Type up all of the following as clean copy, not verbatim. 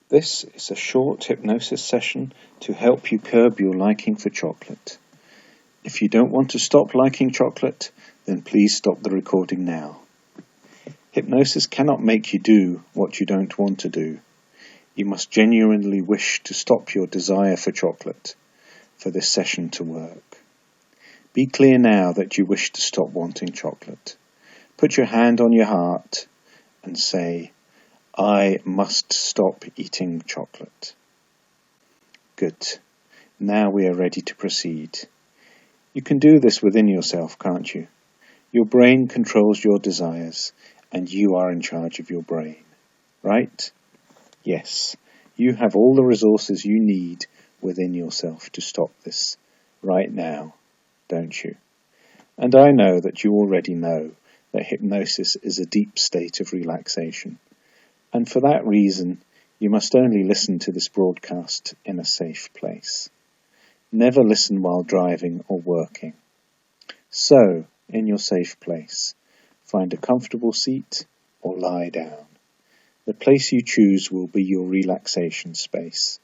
This is a short hypnosis session to help you curb your liking for chocolate. If you don't want to stop liking chocolate, then please stop the recording now. Hypnosis cannot make you do what you don't want to do. You must genuinely wish to stop your desire for chocolate for this session to work. Be clear now that you wish to stop wanting chocolate. Put your hand on your heart and say, I must stop eating chocolate. Good. Now we are ready to proceed. You can do this within yourself, can't you? Your brain controls your desires, and you are in charge of your brain, right? Yes, you have all the resources you need within yourself to stop this right now, don't you? And I know that you already know that hypnosis is a deep state of relaxation. And for that reason, you must only listen to this broadcast in a safe place. Never listen while driving or working. So, in your safe place, find a comfortable seat or lie down. The place you choose will be your relaxation space.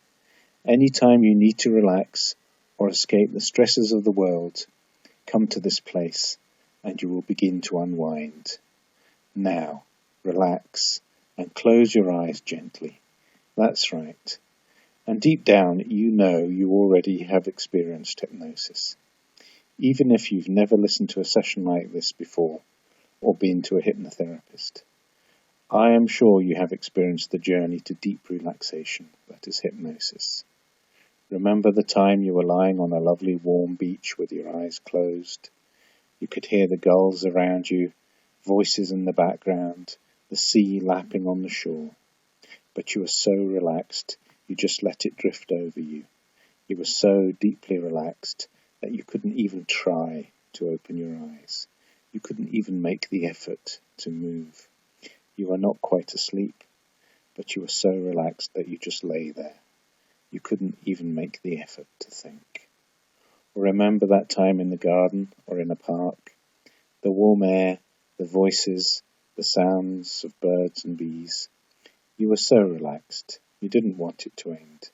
Anytime you need to relax or escape the stresses of the world, come to this place and you will begin to unwind. Now, relax and close your eyes gently. That's right. And deep down, you know you already have experienced hypnosis. Even if you've never listened to a session like this before or been to a hypnotherapist. I am sure you have experienced the journey to deep relaxation that is hypnosis. Remember the time you were lying on a lovely warm beach with your eyes closed. You could hear the gulls around you, voices in the background, the sea lapping on the shore. But you were so relaxed, you just let it drift over you. You were so deeply relaxed that you couldn't even try to open your eyes. You couldn't even make the effort to move. You were not quite asleep, but you were so relaxed that you just lay there. You couldn't even make the effort to think. Remember that time in the garden or in a park? The warm air, the voices, the sounds of birds and bees. You were so relaxed, you didn't want it to end.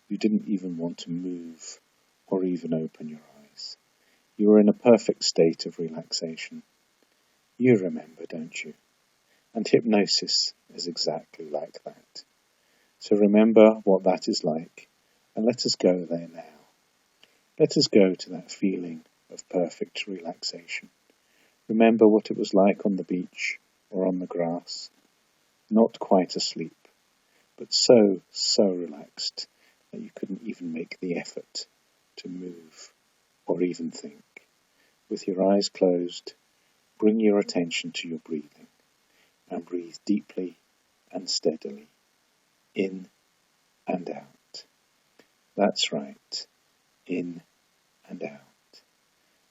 You didn't even want to move or even open your eyes. You were in a perfect state of relaxation. You remember, don't you? And hypnosis is exactly like that. So remember what that is like, and let us go there now. Let us go to that feeling of perfect relaxation. Remember what it was like on the beach or on the grass. Not quite asleep, but so relaxed that you couldn't even make the effort to move or even think. With your eyes closed, bring your attention to your breathing and breathe deeply and steadily, in and out. That's right, in and out.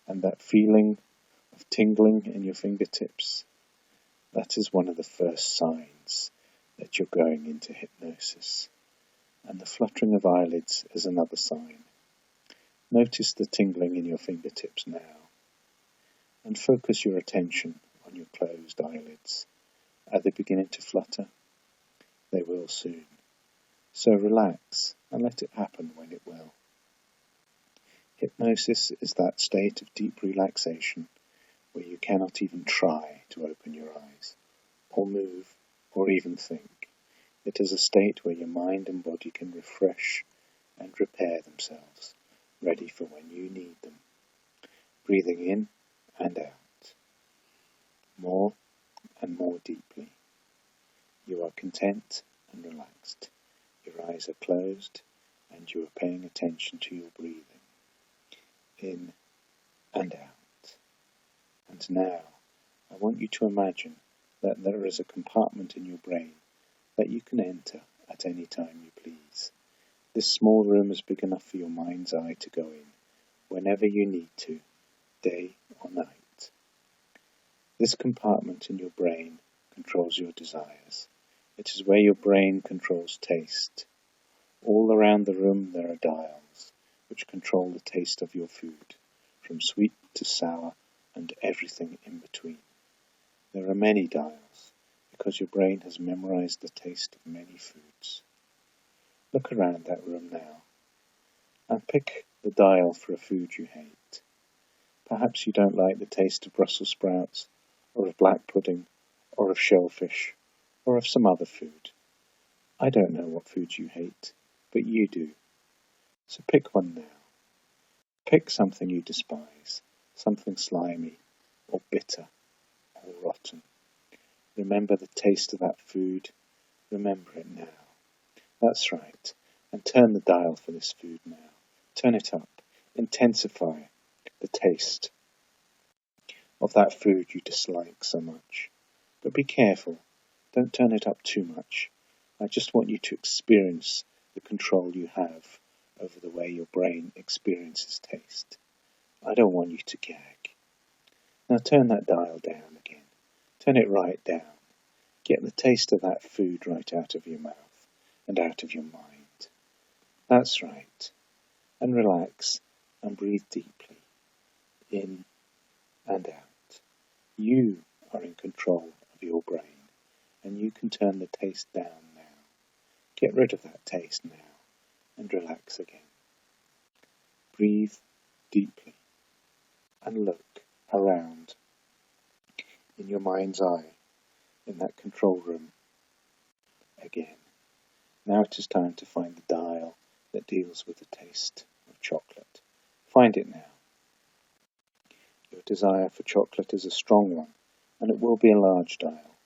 And that feeling of tingling in your fingertips, that is one of the first signs that you're going into hypnosis. And the fluttering of eyelids is another sign. Notice the tingling in your fingertips now. And focus your attention on your closed eyelids. Are they beginning to flutter? They will soon. So relax and let it happen when it will. Hypnosis is that state of deep relaxation where you cannot even try to open your eyes, or move, or even think. It is a state where your mind and body can refresh and repair themselves, ready for when you need them. Breathing in and out. More and more deeply. You are content and relaxed. Your eyes are closed and you are paying attention to your breathing. In and out. And now, I want you to imagine that there is a compartment in your brain that you can enter at any time you please. This small room is big enough for your mind's eye to go in whenever you need to, day or night. This compartment in your brain controls your desires. It is where your brain controls taste. All around the room there are dials which control the taste of your food, from sweet to sour and everything in between. There are many dials because your brain has memorized the taste of many foods. Look around that room now and pick the dial for a food you hate. Perhaps you don't like the taste of Brussels sprouts, or of black pudding, or of shellfish, or of some other food. I don't know what food you hate, but you do. So pick one now. Pick something you despise, something slimy, or bitter, or rotten. Remember the taste of that food. Remember it now. That's right. And turn the dial for this food now. Turn it up. Intensify the taste of that food you dislike so much. But be careful. Don't turn it up too much. I just want you to experience the control you have over the way your brain experiences taste. I don't want you to gag. Now turn that dial down again. Turn it right down. Get the taste of that food right out of your mouth and out of your mind. That's right. And relax and breathe deeply. In and out. You are in control of your brain, and you can turn the taste down now. Get rid of that taste now and relax again. Breathe deeply and look around in your mind's eye in that control room again. Now it is time to find the dial that deals with the taste of chocolate. Find it now. Your desire for chocolate is a strong one, and it will be a large dial,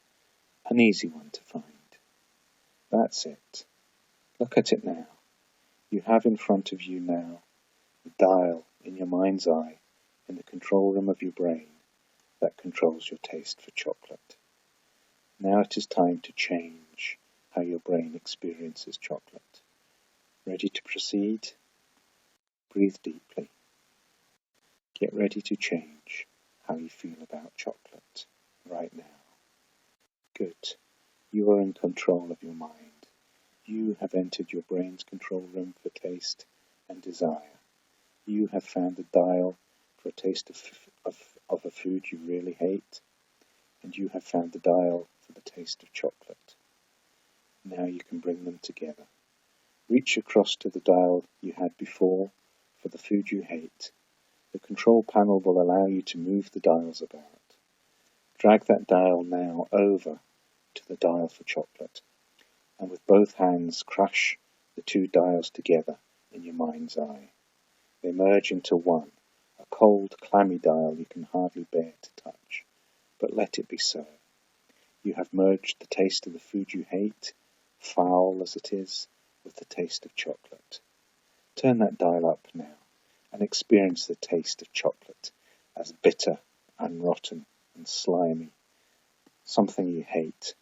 an easy one to find. That's it. Look at it now. You have in front of you now the dial in your mind's eye in the control room of your brain that controls your taste for chocolate. Now it is time to change how your brain experiences chocolate. Ready to proceed? Breathe deeply. Get ready to change how you feel about chocolate right now. Good. You are in control of your mind. You have entered your brain's control room for taste and desire. You have found the dial for a taste of a food you really hate, and you have found the dial for the taste of chocolate. Now you can bring them together. Reach across to the dial you had before for the food you hate. The control panel will allow you to move the dials about. Drag that dial now over to the dial for chocolate, and with both hands crush the two dials together in your mind's eye. They merge into one, a cold, clammy dial you can hardly bear to touch, but let it be so. You have merged the taste of the food you hate, foul as it is, with the taste of chocolate. Turn that dial up now and experience the taste of chocolate as bitter and rotten and slimy, something you hate,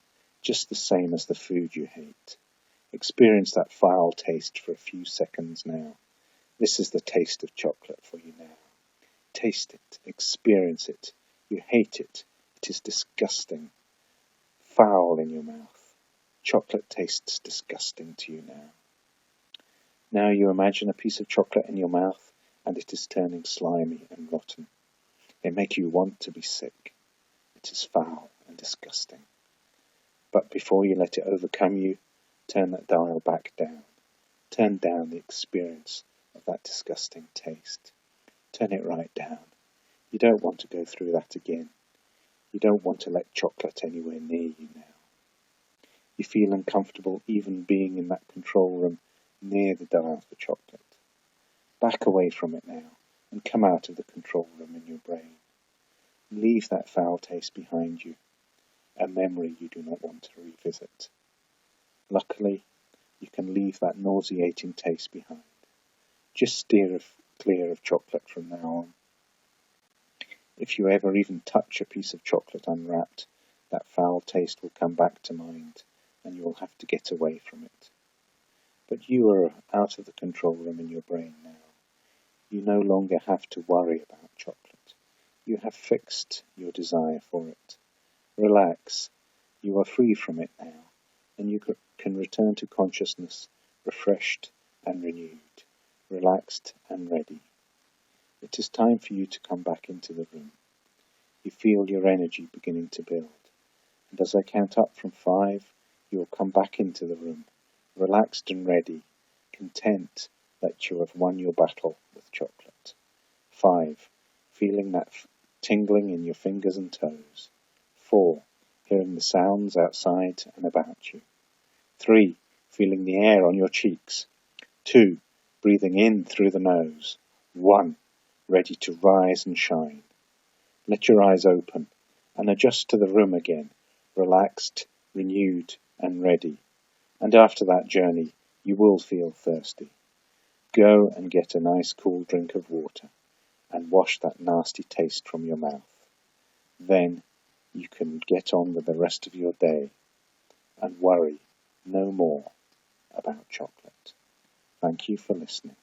just the same as the food you hate. Experience that foul taste for a few seconds now. This is the taste of chocolate for you now. Taste it, experience it. You hate it. It is disgusting. Foul in your mouth. Chocolate tastes disgusting to you now. Now you imagine a piece of chocolate in your mouth and it is turning slimy and rotten. It makes you want to be sick. It is foul and disgusting. But before you let it overcome you, turn that dial back down. Turn down the experience of that disgusting taste. Turn it right down. You don't want to go through that again. You don't want to let chocolate anywhere near you now. You feel uncomfortable even being in that control room near the dial for chocolate. Back away from it now and come out of the control room in your brain. Leave that foul taste behind you, a memory you do not want to revisit. Luckily, you can leave that nauseating taste behind. Just steer clear of chocolate from now on. If you ever even touch a piece of chocolate unwrapped, that foul taste will come back to mind, and you will have to get away from it. But you are out of the control room in your brain now. You no longer have to worry about chocolate. You have fixed your desire for it. Relax. You are free from it now, and you can return to consciousness, refreshed and renewed, relaxed and ready. It is time for you to come back into the room. You feel your energy beginning to build, and as I count up from 5, you will come back into the room, relaxed and ready, content that you have won your battle with chocolate. 5. Feeling that tingling in your fingers and toes. 4. Hearing the sounds outside and about you. 3. Feeling the air on your cheeks. 2. Breathing in through the nose. 1. Ready to rise and shine. Let your eyes open and adjust to the room again, relaxed, renewed and ready. And after that journey, you will feel thirsty. Go and get a nice cool drink of water and wash that nasty taste from your mouth. Then you can get on with the rest of your day and worry no more about chocolate. Thank you for listening.